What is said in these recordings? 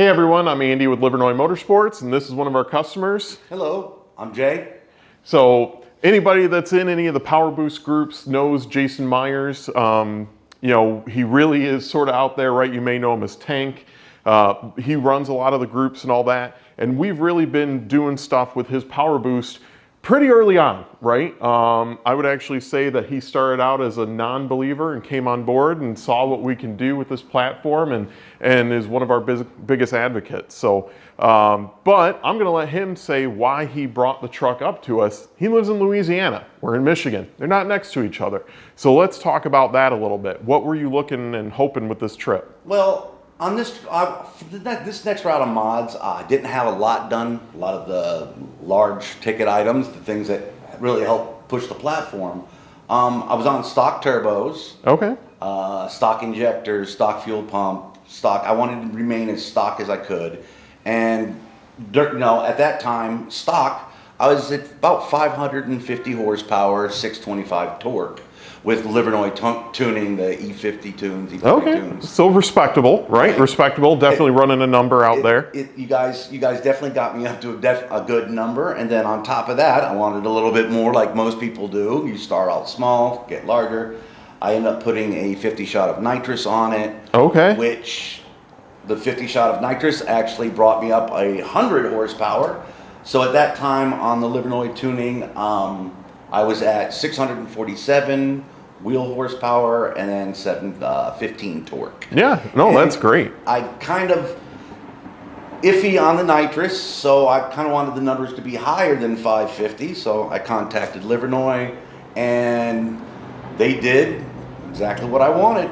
Hey everyone, I'm Andy with Livernois Motorsports, and this is one of our customers. Hello, I'm Jay. So anybody that's in any of the Powerboost groups knows Jason Myers. He really is sort of out there, right? You may know him as Tank. He runs a lot of the groups and all that, and we've really been doing stuff with his Powerboost pretty early on, right? I would actually say that he started out as a non-believer and came on board and saw what we can do with this platform and is one of our biggest advocates. So, but I'm gonna let him say why he brought the truck up to us. He lives in Louisiana, we're in Michigan. They're not next to each other. So let's talk about that a little bit. What were you looking and hoping with this trip? Well, on this next round of mods, I didn't have a lot done. A lot of the large ticket items, the things that really help push the platform. I was on stock turbos. Okay. Stock injectors, stock fuel pump, stock. I wanted to remain as stock as I could, and at that time, stock. I was at about 550 horsepower, 625 torque. With Livernois tuning, the E50 tunes, E50 tunes. So respectable, right? Respectable, definitely running a number out there. You guys definitely got me up to a good number, and then on top of that, I wanted a little bit more like most people do. You start out small, get larger. I ended up putting a 50 shot of nitrous on it. Okay. Which, the 50 shot of nitrous actually brought me up 100 horsepower. So at that time on the Livernois tuning, I was at 647 wheel horsepower and then 715 torque. Yeah, no, that's great. I kind of iffy on the nitrous, so I kind of wanted the numbers to be higher than 550. So I contacted Livernois, and they did exactly what I wanted: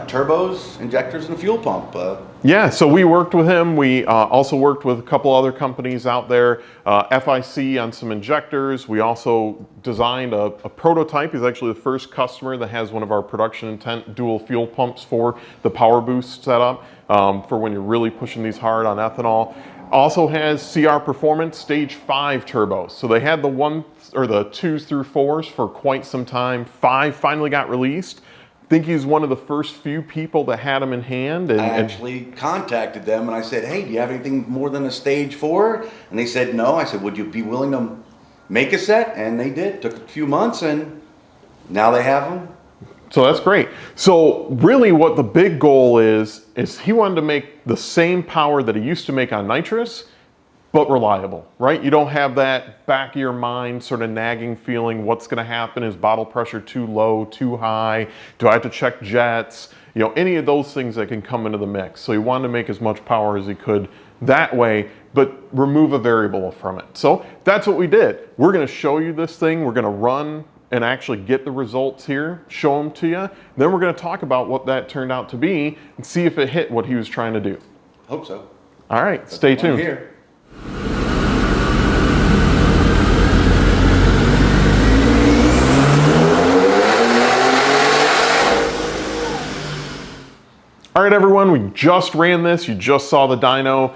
turbos, injectors, and a fuel pump. Yeah, so we worked with him. We also worked with a couple other companies out there, FIC on some injectors. We also designed a prototype. He's actually the first customer that has one of our production intent dual fuel pumps for the Powerboost setup for when you're really pushing these hard on ethanol. Also has CR Performance Stage 5 turbos. So they had the 2s through 4s for quite some time. 5 finally got released. I think he's one of the first few people that had them in hand. I actually contacted them and I said, hey, do you have anything more than a stage 4? And they said no. I said, would you be willing to make a set? And they did. Took a few months, and now they have them. So that's great. So really what the big goal is he wanted to make the same power that he used to make on nitrous, but reliable, right? You don't have that back of your mind sort of nagging feeling, what's gonna happen? Is bottle pressure too low, too high? Do I have to check jets? Any of those things that can come into the mix. So he wanted to make as much power as he could that way, but remove a variable from it. So that's what we did. We're gonna show you this thing. We're gonna run and actually get the results here, show them to you. Then we're gonna talk about what that turned out to be and see if it hit what he was trying to do. Hope so. All right, stay tuned. Here. All right, everyone, we just ran this. You just saw the dyno.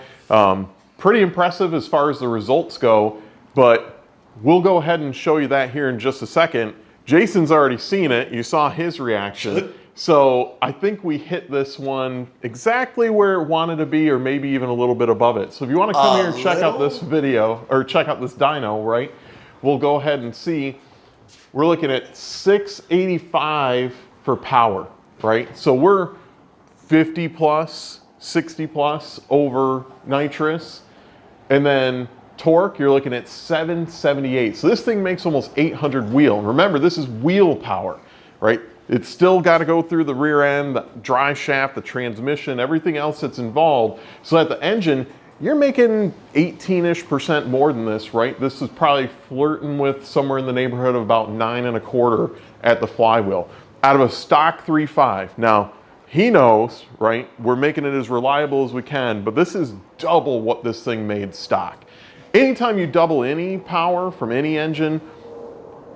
Pretty impressive as far as the results go, but we'll go ahead and show you that here in just a second. Jason's already seen it. You saw his reaction. So I think we hit this one exactly where it wanted to be, or maybe even a little bit above it. So if you want to come here and check out this video, or check out this dyno, right, we'll go ahead and see. We're looking at 685 for power, right? So we're 50 plus, 60 plus over nitrous. And then torque, you're looking at 778. So this thing makes almost 800 wheel. And remember, this is wheel power, right? It's still got to go through the rear end, the drive shaft, the transmission, everything else that's involved. So at the engine, you're making 18-ish% more than this, right? This is probably flirting with somewhere in the neighborhood of about 9.25 at the flywheel out of a stock 3.5. Now, he knows, right? We're making it as reliable as we can, but this is double what this thing made stock. Anytime you double any power from any engine,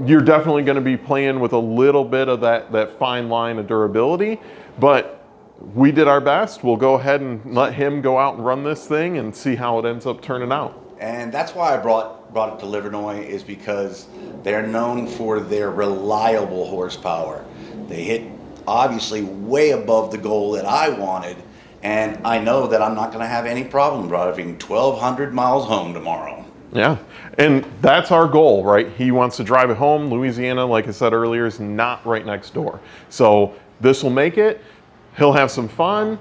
you're definitely going to be playing with a little bit of that fine line of durability, but we did our best. We'll go ahead and let him go out and run this thing and see how it ends up turning out. And that's why I brought it to Livernois, is because they're known for their reliable horsepower. They hit obviously way above the goal that I wanted, and I know that I'm not going to have any problem driving 1,200 miles home tomorrow. Yeah, and that's our goal, right? He wants to drive it home. Louisiana, like I said earlier, is not right next door. So this will make it. He'll have some fun,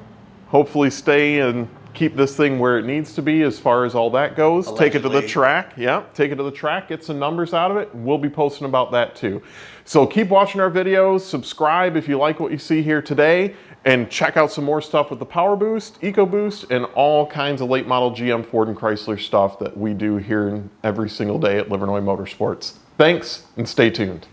hopefully stay and keep this thing where it needs to be as far as all that goes. Allegedly. Take it to the track. Yeah, take it to the track, get some numbers out of it. We'll be posting about that too. So keep watching our videos, subscribe if you like what you see here today, and check out some more stuff with the Powerboost, EcoBoost, and all kinds of late model GM, Ford, and Chrysler stuff that we do here every single day at Livernois Motorsports. Thanks, and stay tuned.